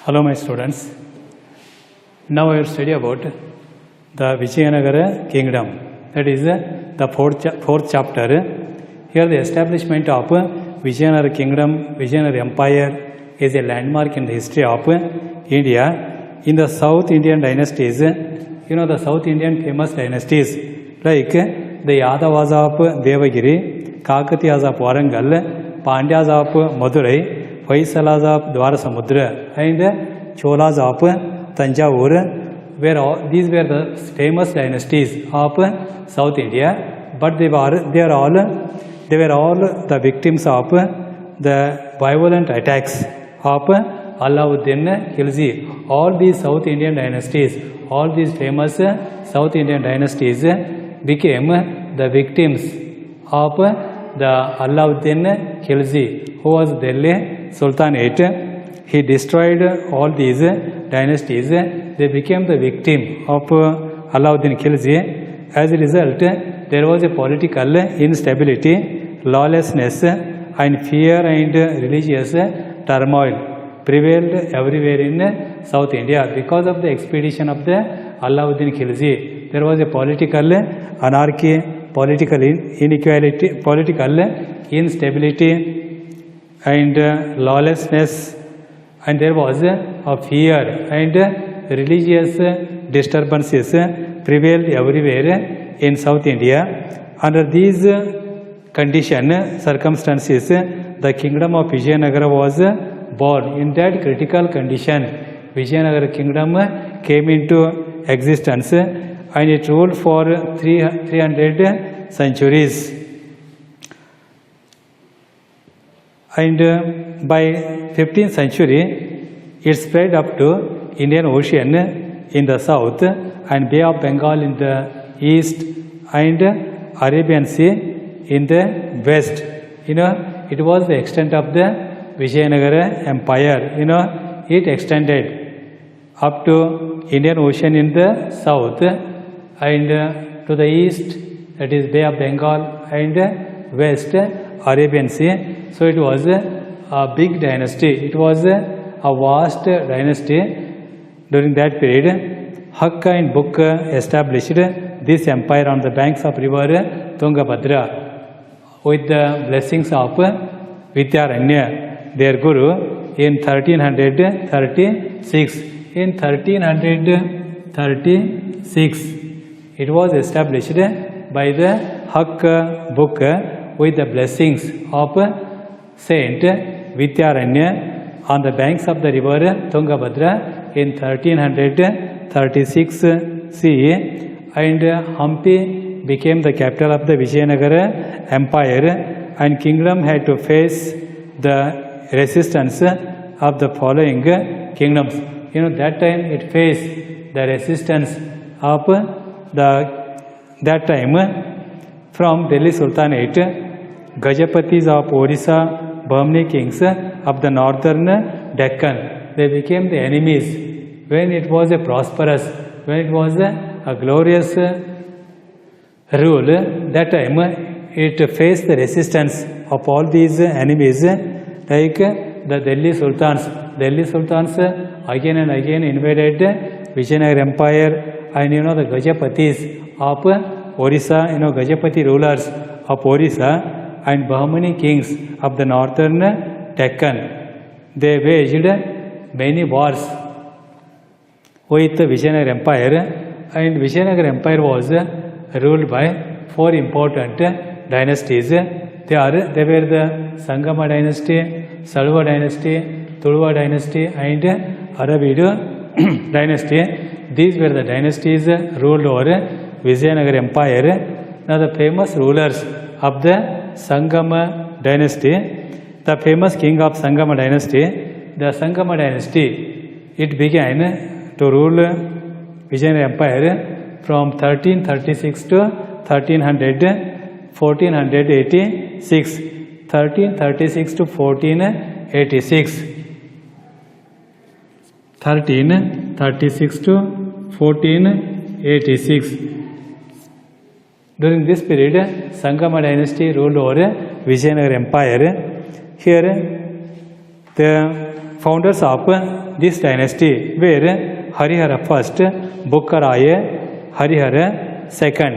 Hello my students. Now I will study about the Vijayanagar kingdom. That is the fourth chapter. Here the establishment of Vijayanagar kingdom, Vijayanagar empire is a landmark in the history of India. In the South Indian dynasties, you know the South Indian famous dynasties like the Yadavas of Devagiri, Kakatiyas of Warangal, Pandyas of Madurai, Hoysalas of Dwarasamudra and Cholas of Tanjavur, these were the famous dynasties of South India, but they were all the victims of the violent attacks of Alauddin Khilji. All these South Indian dynasties, all these famous South Indian dynasties became the victims of the Alauddin Khilji, who was Delhi Sultanate. He destroyed all these dynasties. They became the victim of Alauddin Khilji. As a result, there was a political instability, lawlessness, and fear and religious turmoil prevailed everywhere in South India because of the expedition of the Alauddin Khilji. There was a political anarchy, political inequality, political instability, and lawlessness, and there was a fear and religious disturbances prevailed everywhere in South India. Under these circumstances, the kingdom of Vijayanagar was born. In that critical condition, Vijayanagar kingdom came into existence and it ruled for 300 centuries. And by 15th century, it spread up to Indian Ocean in the south and Bay of Bengal in the east and Arabian Sea in the west. You know, it was the extent of the Vijayanagar empire. You know, it extended up to Indian Ocean in the south and to the east, that is Bay of Bengal, and west Arabian Sea. So it was a big dynasty. It was a vast dynasty. During that period, Hakka and Bukka established this empire on the banks of river Tungabhadra with the blessings of Vidyaranya, their guru, in 1336. In 1336, it was established by the Hakka Bukka with the blessings of Saint Vidyaranya on the banks of the river Tungabhadra in 1336 CE, and Hampi became the capital of the Vijayanagar empire, and kingdom had to face the resistance of the following kingdoms. You know, that time it faced the resistance of that time from Delhi Sultanate, Gajapatis of Orissa, Bahamani kings of the northern Deccan. They became the enemies when it was a prosperous, when it was a glorious rule. That time it faced the resistance of all these enemies like the Delhi Sultans. Delhi Sultans again and again invaded Vijayanagar empire, and you know the Gajapatis of Orissa, you know Gajapati rulers of Orissa and Bahamani kings of the northern Deccan. They waged many wars with the Vijayanagar empire, and Vijayanagar empire was ruled by four important dynasties. They were the Sangama dynasty, Salva dynasty, Tuluva dynasty, and Arabidu dynasty. These were the dynasties ruled over Vijayanagar empire. Now the famous rulers of the Sangama dynasty, the famous king of Sangama dynasty, it began to rule Vijayanagar empire from 1336 to 1486. 1336 to 1486. 1336 to 1486. During this period, Sangama dynasty ruled over Vijayanagar empire. Here, the founders of this dynasty, where Harihara first, Bukkaraya, Harihara second,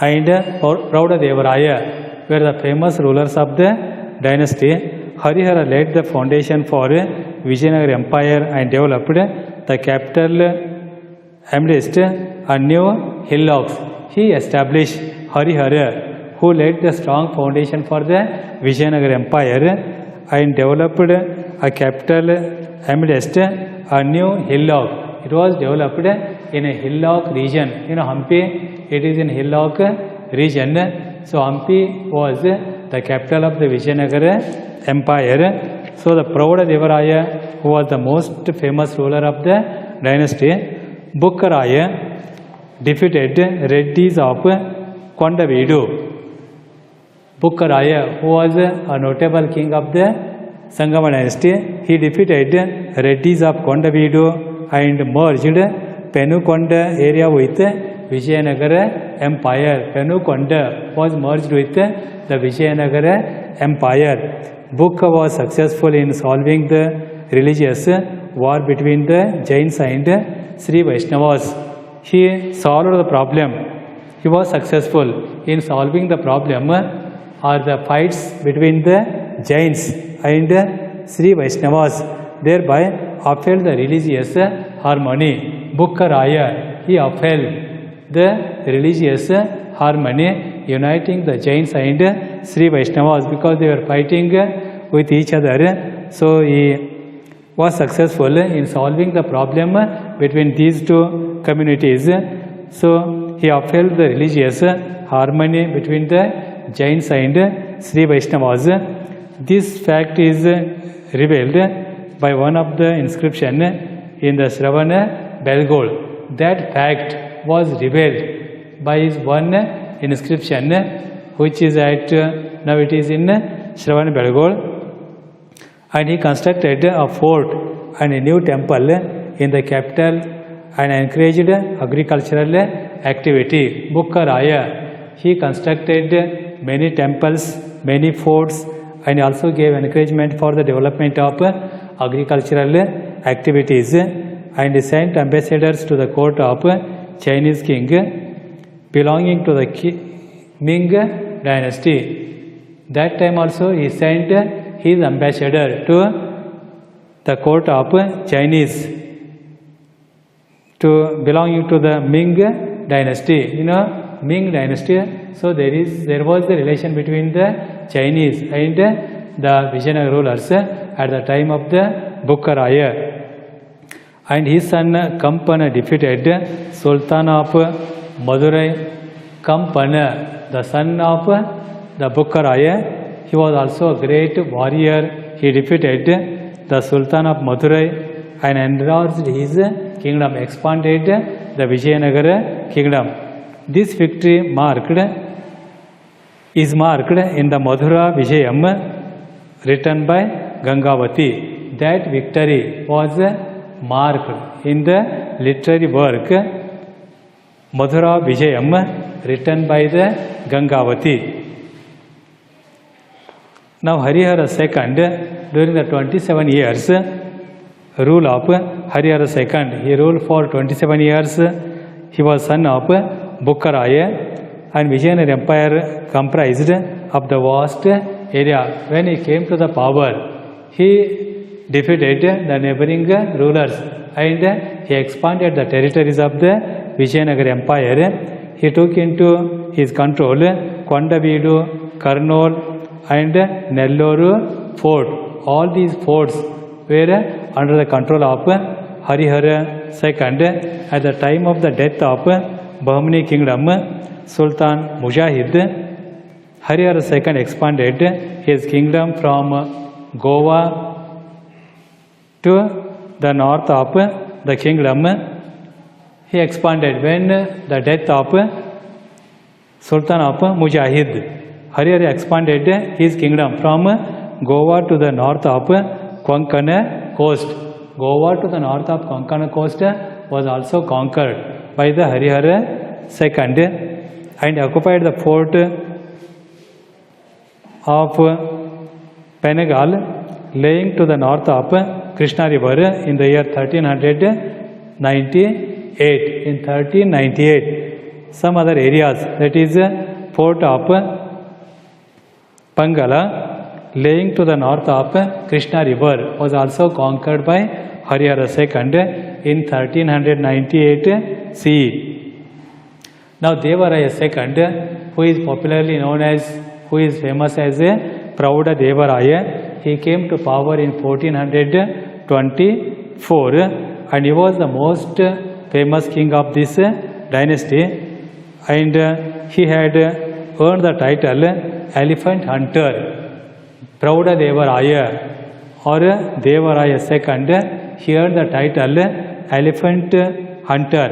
and Raudadevaraya were the famous rulers of the dynasty. Harihara laid the foundation for Vijayanagar Empire and developed the capital amidst a new hillocks. He established Harihara, who laid the strong foundation for the Vijayanagar Empire and developed a capital amidst a new hillock. It was developed in a hillock region. You know, Hampi, it is in hillock region. So Hampi was the capital of the Vijayanagar Empire. So the Proudadevaraya, who was the most famous ruler of the dynasty, Bukkaraya defeated Reddis of Kondavidu. Bukkaraya, who was a notable king of the Sangama dynasty, he defeated Reddis of Kondavidu and merged Penukonda area with Vijayanagar Empire. Penukonda was merged with the Vijayanagar Empire. Bukka was successful in solving the religious war between the Jains and Sri Vaishnavas. He solved the problem. He was successful in solving the problem or the fights between the Jains and Sri Vaishnavas, thereby upheld the religious harmony. Bukkaraya, he upheld the religious harmony, uniting the Jains and Sri Vaishnavas because they were fighting with each other. So he was successful in solving the problem between these two communities. So he upheld the religious harmony between the Jains and Sri Vaishnavas. This fact is revealed by one of the inscription in the Shravana Belgol. That fact was revealed by his one inscription, which is at now it is in Shravana Belgol, and he constructed a fort and a new temple in the capital and encouraged agricultural activity. Bukkaraya, he constructed many temples, many forts, and also gave encouragement for the development of agricultural activities, and sent ambassadors to the court of Chinese king belonging to the Ming dynasty. That time also he sent his ambassador to the court of Chinese to belonging to the Ming dynasty. You know, Ming dynasty. So there was the relation between the Chinese and the Vijayanagar rulers at the time of the Bukkaraya. And his son Kampana defeated Sultan of Madurai. Kampana, the son of the Bukkaraya, he was also a great warrior. He defeated the Sultan of Madurai and enlarged his kingdom, expanded the Vijayanagar kingdom. This victory is marked in the Madhura Vijayam written by Gangavati. That victory was marked in the literary work Madhura Vijayam written by the Gangavati. Now Harihara II, during the 27 years rule of Harihara II, he ruled for 27 years. He was son of Bukkaraya, and Vijayanagar Empire comprised of the vast area. When he came to the power, he defeated the neighboring rulers and he expanded the territories of the Vijayanagar Empire. He took into his control Kondavidu, Karnool and Nellore fort. All these forts were under the control of Harihara II. At the time of the death of Bahamani kingdom, Sultan Mujahid, Harihara II expanded his kingdom from Goa to the north of the kingdom. He expanded when the death of Sultan of Mujahid. Harihara expanded his kingdom from Goa to the north of Konkana coast. Goa to the north of Konkana coast was also conquered by the Harihara II and occupied the fort of Penegal, laying to the north of Krishna river in the year 1398. In 1398, some other areas, that is port of Pangala, laying to the north of Krishna river, was also conquered by Haryara II in 1398 CE. Now Devaraya II, who is popularly known as, who is famous as Prauda Devaraya, he came to power in 1424 and he was the most famous king of this dynasty, and he had earned the title Elephant Hunter. Prauda Devaraya or Devaraya II, he earned the title Elephant Hunter.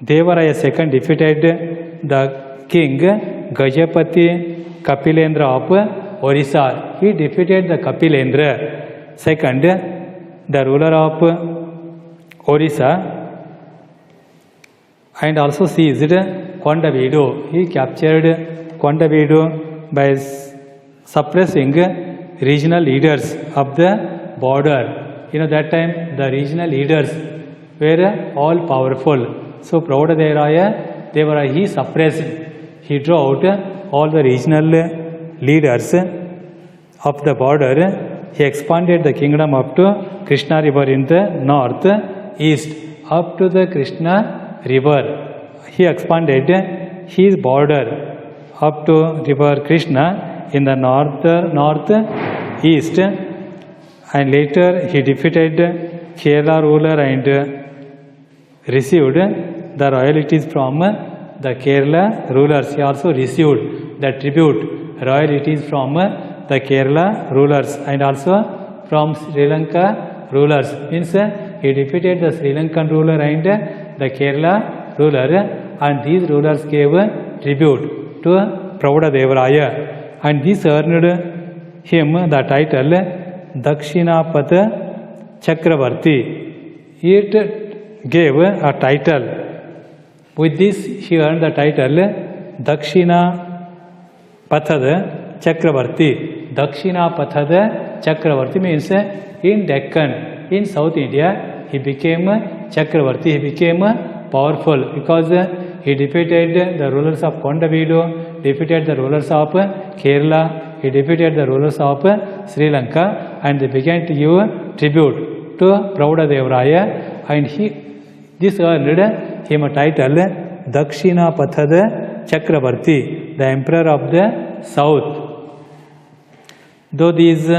Devaraya II defeated the king Gajapati Kapilendra of Orissa. He defeated the Kapilendra II, the ruler of Orissa, and also seized Kondavidu. He captured Kondavidu by suppressing regional leaders of the border. That time the regional leaders were all powerful. So Prauda Devaraya, he suppressed, he drew out all the regional leaders of the border. He expanded the kingdom up to Krishna river in the north east, up to the Krishna river. He expanded his border up to river Krishna in the north east, and later he defeated Kerala ruler and received the royalties from the Kerala rulers. He also received the tribute royalties from the Kerala rulers and also from Sri Lanka rulers. Means he defeated the Sri Lankan ruler and the Kerala ruler, and these rulers gave tribute to Prauda Devaraya, and this earned him the title Dakshinapatha Chakravarti. It gave a title. With this he earned the title Dakshinapathada Chakravarti. Dakshinapathada Chakravarti means in Deccan, in South India, he became Chakravarti. He became powerful because he defeated the rulers of Kondavidu, defeated the rulers of Kerala, he defeated the rulers of Sri Lanka, and they began to give tribute to Prauda Devaraya, and this earned him a title Dakshinapathada Chakravarti, the emperor of the south. Though these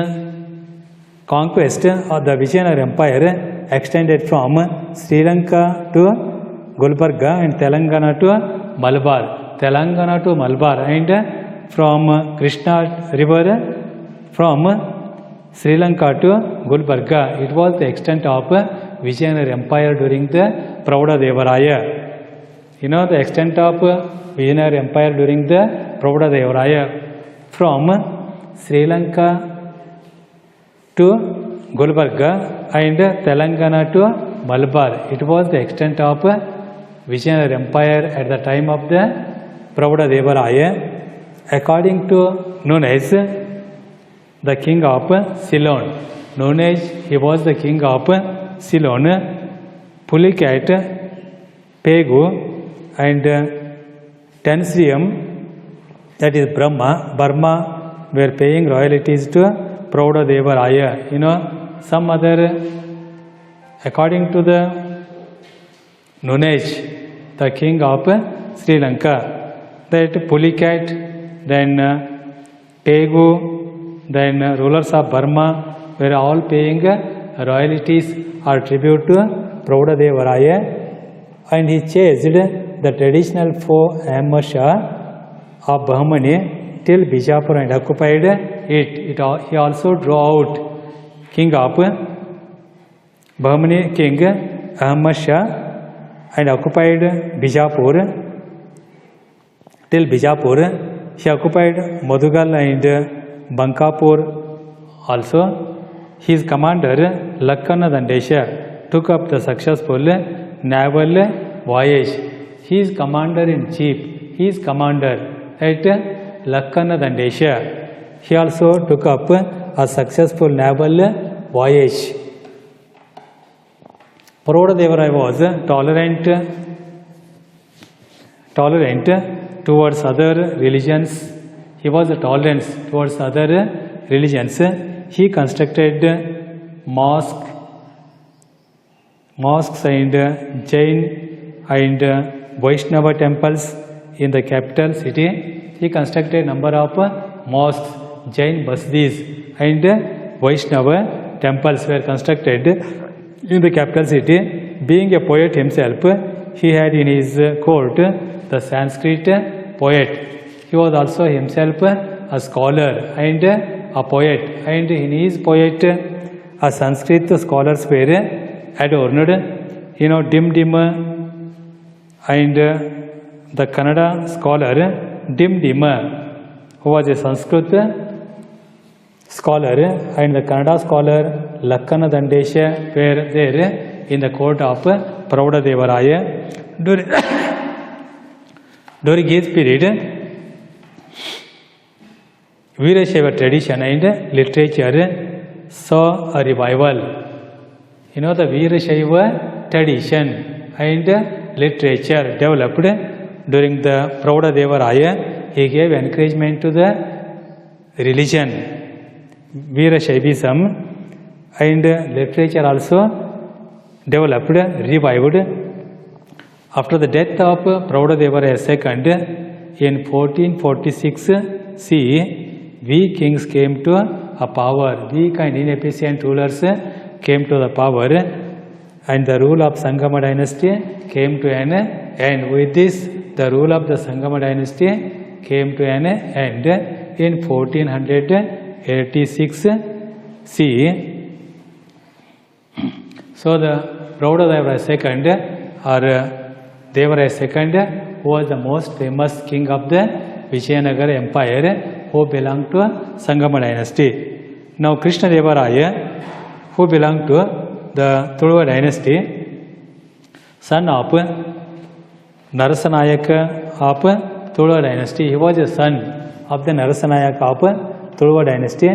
conquest of the Vijayanagar Empire extended from Sri Lanka to Gulbarga and Telangana to Malabar. Telangana to Malabar, and from Krishna river from Sri Lanka to Gulbarga. It was the extent of Vijayanagar Empire during the Prauda Devaraya. The extent of Vijayanagar Empire during the Prauda Devaraya, from Sri Lanka to Gulbarga and Telangana to Malabar. It was the extent of Vijayanagar Empire at the time of the Prauda Devaraya. According to Nunes, the king of Ceylon. Nunes, he was the king of Ceylon. Pulicat, Pegu, and Tensium, that is Burma, were paying royalties to Prauda Devaraya. Some other, according to the Nunes, the king of Sri Lanka, that Pulicat, then Pegu, then rulers of Burma were all paying royalties or tribute to Prauda Devaraya, and he chased the traditional foe Ahmad-Shah of Bahamani till Bijapur and occupied it. He also drew out king of Bahamani, king Ahmad-Shah, and occupied Bijapur till Bijapur. He occupied Madugal and Bankapur also. His commander Lakkana Dandesha took up the successful naval voyage. He is commander-in-chief. He is commander at Lakkana Dandesha. He also took up a successful naval voyage. Pravadadevaraya was tolerant towards other religions. He was tolerant towards other religions. He constructed mosques and Jain and Vaishnava temples in the capital city. He constructed number of mosques, Jain basidis and Vaishnava temples were constructed in the capital city. Being a poet himself, he had in his court the Sanskrit poet. He was also himself a scholar and a poet, and in his poet, a Sanskrit scholars were adorned. Dim and the Kannada scholar Dim, who was a Sanskrit scholar, and the Kannada scholar Lakkana Dandesha were there in the court of Pravadadevaraya. During his period, Veerashaiva tradition and literature saw a revival. The Veerashaiva tradition and literature developed during the Pravadadevaraya. He gave encouragement to the religion, Veerashaivism, and literature also developed, revived. After the death of Pravadadevaraya II in 1446 CE, weak kings came to a power. Weak and inefficient rulers came to the power, and the rule of Sangama dynasty came to an end. With this, the rule of the Sangama dynasty came to an end in 1486 CE. So the Pravadadevaraya II, or Devaraya II, who was the most famous king of the Vijayanagar Empire, who belonged to Sangama dynasty. Now Krishna Devaraya, who belonged to the Tuluva dynasty, son of Narasanayaka of Tuluva dynasty. He was a son of the Narasanayaka of Tuluva dynasty,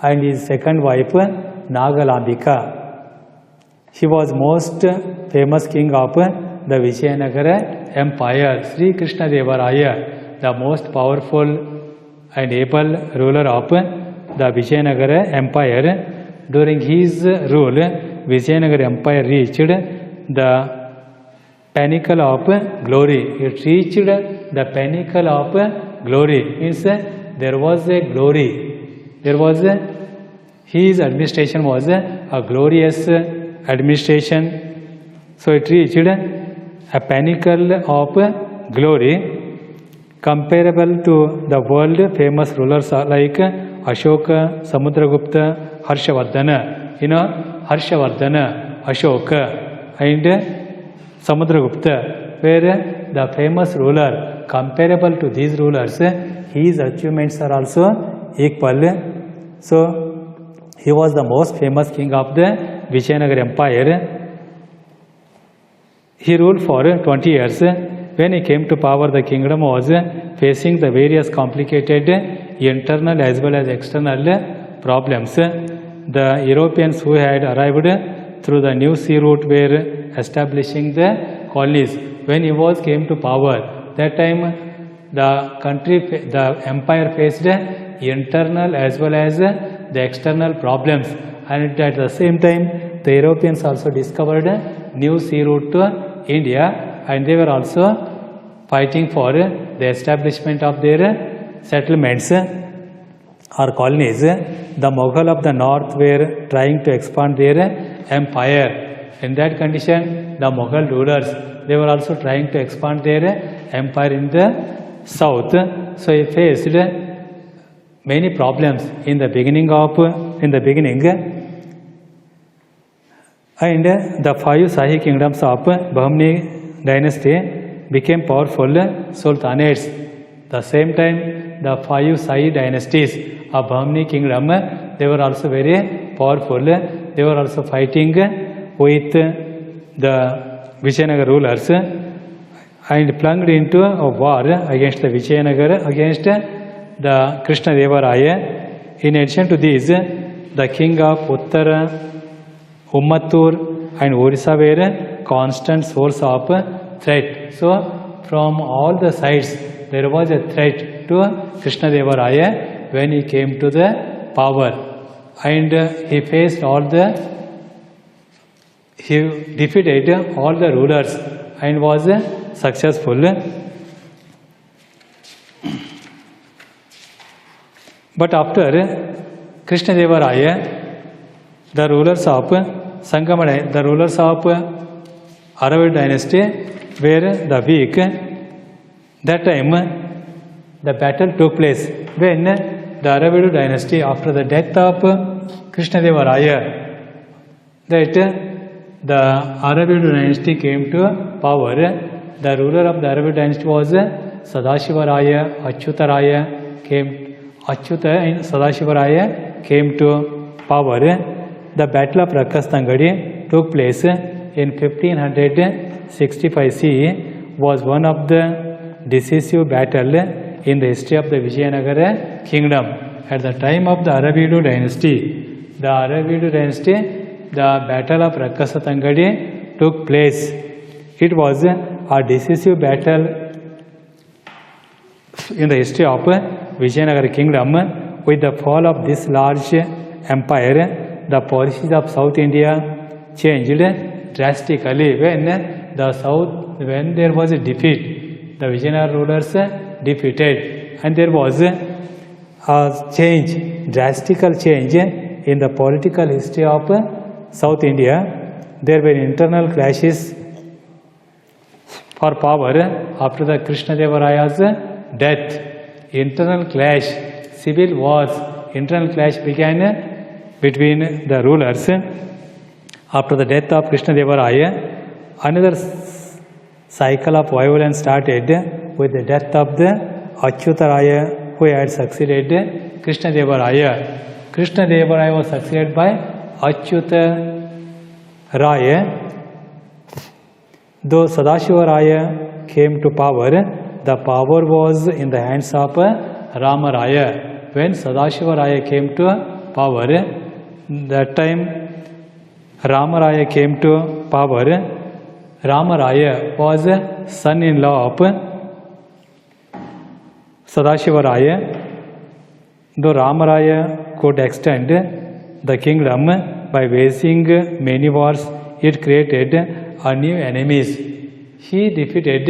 and his second wife Nagalambika. He was most famous king of the Vijayanagar Empire. Shri Krishna Devaraya, the most powerful and able ruler of the Vijayanagar Empire. During his rule, Vijayanagar Empire reached the pinnacle of glory. It reached the pinnacle of glory. Means there was a glory. His administration was a glorious administration. So it reached a pinnacle of glory comparable to the world famous rulers like Ashoka, Samudragupta, Harshavardhana. Harshavardhana, Ashoka and Samudragupta were the famous ruler. Comparable to these rulers, his achievements are also equal. So he was the most famous king of the Vijayanagar Empire. He ruled for 20 years. When he came to power, the kingdom was facing the various complicated internal as well as external problems. The Europeans who had arrived through the new sea route were establishing the colonies. When he came to power, that time the empire faced internal as well as the external problems, and at the same time the Europeans also discovered new sea route to India, and they were also fighting for the establishment of their settlements or colonies. The Mughal of the north were trying to expand their empire. In that condition, the Mughal rulers, they were also trying to expand their empire in the south. So he faced many problems in the beginning, and the five Shahi kingdoms of Bahamani dynasty became powerful sultanates. The same time, the five Shahi dynasties of Bahamani kingdom, they were also very powerful. They were also fighting with the Vijayanagar rulers and plunged into a war against the Vijayanagar, against the Krishna Devaraya. In addition to these, the the king of Uttara, Ummattur and Orissa were constant source of threat. So from all the sides there was a threat to Krishnadevaraya when he came to the power, and he defeated all the rulers and was successful. But after Krishnadevaraya, the rulers of the rulers of Aravid dynasty were the weak. That time the battle took place when the Aravid dynasty, after the death of Krishnadevaraya, that the Aravid dynasty came to power. The ruler of the Aravid dynasty was Sadashivaraya. Achyuta and Sadashivaraya came to power. The battle of Rakastangadi took place in 1565 CE, was one of the decisive battle in the history of the Vijayanagar kingdom. At the time of the Aravidu dynasty, the battle of Rakastangadi took place. It was a decisive battle in the history of Vijayanagar kingdom. With the fall of this large empire, the policies of South India changed drastically. When there was a defeat, the Vijayanagar rulers defeated, and there was a drastical change in the political history of South India. There were internal clashes for power after the Krishnadevaraya's death. Internal clash, civil wars, internal clash began between the rulers. After the death of Krishnadevaraya, another cycle of violence started with the death of the Achyutaraya, who had succeeded Krishnadevaraya. Krishnadevaraya was succeeded by Achyutaraya. Though Sadashivaraya came to power, the power was in the hands of Ramaraya. When Sadashivaraya came to power, that time Ramaraya came to power. Ramaraya was son-in-law of Sadashivaraya. Though Ramaraya could extend the kingdom by waging many wars, it created new enemies. He defeated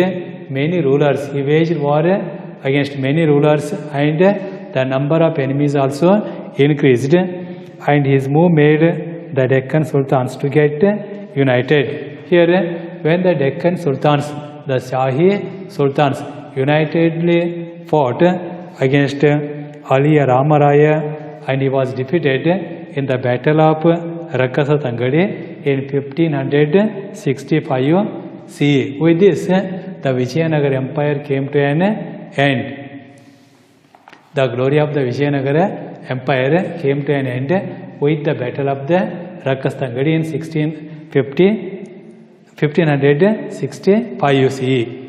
many rulers. He waged war against many rulers, and the number of enemies also increased. And his move made the Deccan Sultans to get united. Here, when the Deccan Sultans, the Shahi Sultans, unitedly fought against Ali Ramaraya, and he was defeated in the battle of Rakasatangadi in 1565 CE. With this, the Vijayanagar Empire came to an end. The glory of the Vijayanagar Empire came to an end with the battle of the Rakastangadi in 1565 CE.